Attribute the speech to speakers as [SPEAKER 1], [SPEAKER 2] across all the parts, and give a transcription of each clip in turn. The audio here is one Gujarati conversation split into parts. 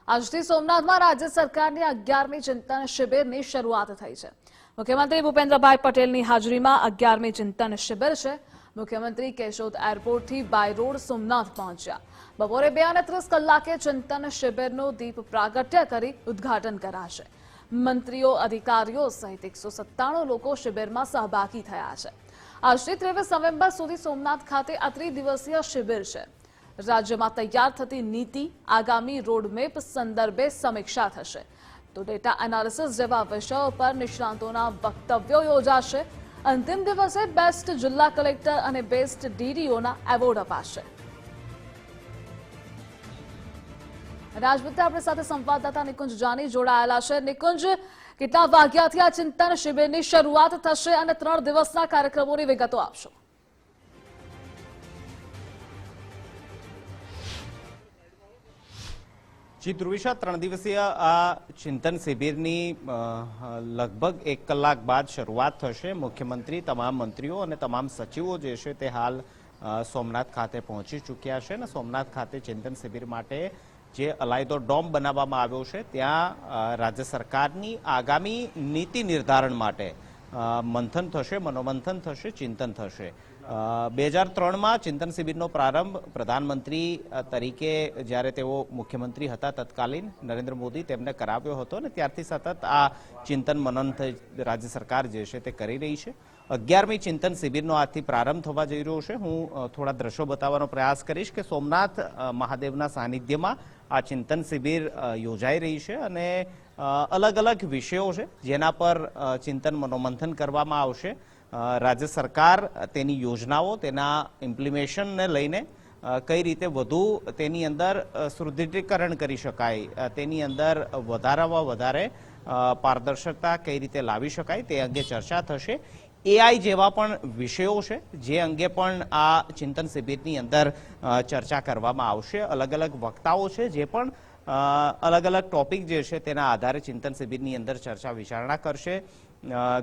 [SPEAKER 1] આજથી સોમનાથમાં રાજ્ય સરકારની 11મી ચિંતન શિબિરની શરૂઆત થઈ છે। મુખ્યમંત્રી ભૂપેન્દ્રભાઈ પટેલની હાજરીમાં 11મી ચિંતન શિબિર છે। મુખ્યમંત્રી કેશોદ એરપોર્ટથી બાય રોડ સોમનાથ પહોંચ્યા। બપોરે 2:30 કલાકે ચિંતન શિબિરનું દીપ પ્રાગટ્ય કરી ઉદ્ઘાટન કરાશે। મંત્રીઓ અધિકારીઓ સહિત 197 લોકો શિબિરમાં સહભાગી થયા છે। આજથી 23 નવેમ્બર સુધી સોમનાથ ખાતે આ ત્રિદિવસીય શિબિર છે। રાજ્યમાં તૈયાર થતી નીતિ આગામી રોડમેપ સંદર્ભે સમીક્ષા થશે તો ડેટા એનાલિસિસ જેવા વિષયો પર નિષ્ણાતોના વક્તવ્યો યોજાશે। અંતિમ દિવસે બેસ્ટ જિલ્લા કલેક્ટર અને બેસ્ટ ડીડીઓના એવોર્ડ અપાશે। રાજપૂતે આપણી સાથે સંવાદદાતા નિકુંજ જાની જોડાયેલા છે। નિકુંજ, કેટલા વાગ્યાથી આ ચિંતન શિબિરની શરૂઆત થશે અને 3 દિવસના કાર્યક્રમોની વિગતો આપશો?
[SPEAKER 2] જી ધ્રુવિશા, 3 દિવસીય આ ચિંતન શિબિરની લગભગ 1 કલાક બાદ શરૂઆત થશે। મુખ્યમંત્રી, તમામ મંત્રીઓ અને તમામ સચિવો જે છે તે હાલ સોમનાથ ખાતે પહોંચી ચૂક્યા છે અને સોમનાથ ખાતે ચિંતન શિબિર માટે જે અલાયદો ડોમ બનાવવામાં આવ્યો છે ત્યાં રાજ્ય સરકારની આગામી નીતિ નિર્ધારણ માટે મંથન થશે, મનોમંથન થશે, ચિંતન થશે। 2003માં ચિંતન શિબિરનો પ્રારંભ પ્રધાનમંત્રી તરીકે જ્યારે તેઓ મુખ્યમંત્રી હતા તત્કાલીન નરેન્દ્ર મોદી તેમને કરાવ્યો હતો અને ત્યારથી સતત આ ચિંતન મનન રાજ્ય સરકાર જે છે તે કરી રહી છે। 11મી ચિંતન શિબિરનો આજથી પ્રારંભ થવા જઈ રહ્યો છે। હું થોડા દ્રશ્યો બતાવવાનો પ્રયાસ કરીશ કે સોમનાથ મહાદેવના સાનિધ્યમાં આ ચિંતન શિબિર યોજાઈ રહી છે અને અલગ અલગ વિષયો છે જેના પર ચિંતન મનોમંથન કરવામાં આવશે। રાજ્ય સરકાર તેની યોજનાઓ, તેના ઇમ્પ્લિમેશનને લઈને કઈ રીતે વધુ તેની અંદર સુદૃઢીકરણ કરી શકાય, તેની અંદર વધારામાં વધારે પારદર્શકતા કઈ રીતે લાવી શકાય તે અંગે ચર્ચા થશે। એઆઈ જેવા પણ વિષયો છે જે અંગે પણ આ ચિંતન શિબિરની અંદર ચર્ચા કરવામાં આવશે। અલગ અલગ વક્તાઓ છે જે પણ અલગ અલગ ટોપિક જે છે તેના આધારે ચિંતન શિબિરની અંદર ચર્ચા વિચારણા કરશે।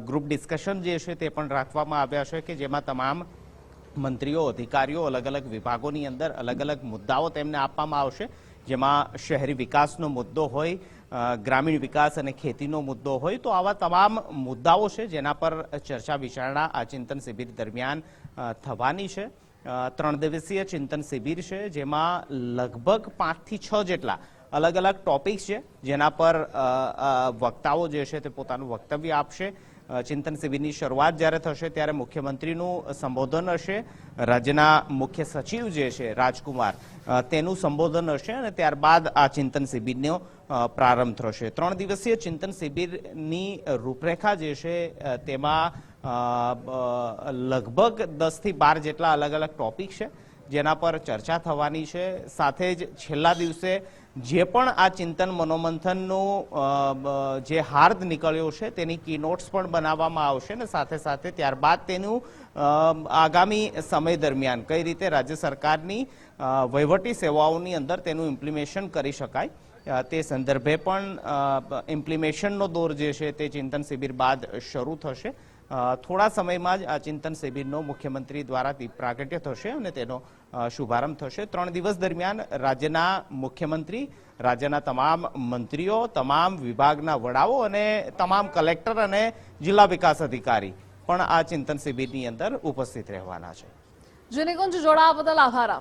[SPEAKER 2] ગ્રુપ ડિસ્કશન જે છે તે પણ રાખવામાં આવ્યા છે કે જેમાં તમામ મંત્રીઓ, અધિકારીઓ અલગ અલગ વિભાગોની અંદર અલગ અલગ મુદ્દાઓ તેમને આપવામાં આવશે, જેમાં શહેરી વિકાસનો મુદ્દો હોય, ગ્રામીણ વિકાસ અને ખેતીનો મુદ્દો હોય, તો આવા તમામ મુદ્દાઓ છે જેના પર ચર્ચા વિચારણા આ ચિંતન શિબિર દરમિયાન થવાની છે। 3 દિવસીય ચિંતન શિબિર છે જેમાં લગભગ 5 થી 6 જેટલા અલગ અલગ ટોપિક્સ છે જેના પર વક્તાઓ જે છે તે પોતાનું વક્તવ્ય આપશે। ચિંતન શિબિરની શરૂઆત જ્યારે થશે ત્યારે મુખ્યમંત્રીનું સંબોધન હશે, રાજ્યના મુખ્ય સચિવ જે છે રાજકુમાર તેનું સંબોધન હશે અને ત્યારબાદ આ ચિંતન શિબિરનો પ્રારંભ થશે। 3 દિવસીય ચિંતન શિબિરની રૂપરેખા જે છે તેમાં લગભગ 10 થી 12 જેટલા અલગ અલગ ટોપિક છે જેના પર ચર્ચા થવાની છે। સાથે જ છેલ્લા દિવસે જે પણ આ ચિંતન મનોમંથનનું જે હાર્દ નીકળ્યો છે તેની કીનોટ્સ પણ બનાવવામાં આવશે અને સાથે સાથે ત્યારબાદ તેનું આગામી સમય દરમિયાન કઈ રીતે રાજ્ય સરકારની વહીવટી સેવાઓની અંદર તેનું ઇમ્પ્લિમેશન કરી શકાય તે સંદર્ભે પણ ઇમ્પ્લિમેશનનો દોર જે છે તે ચિંતન શિબિર બાદ શરૂ થશે। થોડા સમયમાં જ આ ચિંતન શિબિરનો મુખ્યમંત્રી દ્વારા દીપ પ્રાગટ્ય થશે અને તેનો શુભારંભ થશે। 3 દિવસ દરમિયાન રાજ્યના મુખ્યમંત્રી, રાજ્યના તમામ મંત્રીઓ, તમામ વિભાગના વડાઓ અને તમામ કલેક્ટર અને જિલ્લા વિકાસ અધિકારી પણ આ ચિંતન શિબિરની અંદર ઉપસ્થિત રહેવાના છે।
[SPEAKER 1] જે નિકુંજ, જોડાવા બદલ આભાર આપનો।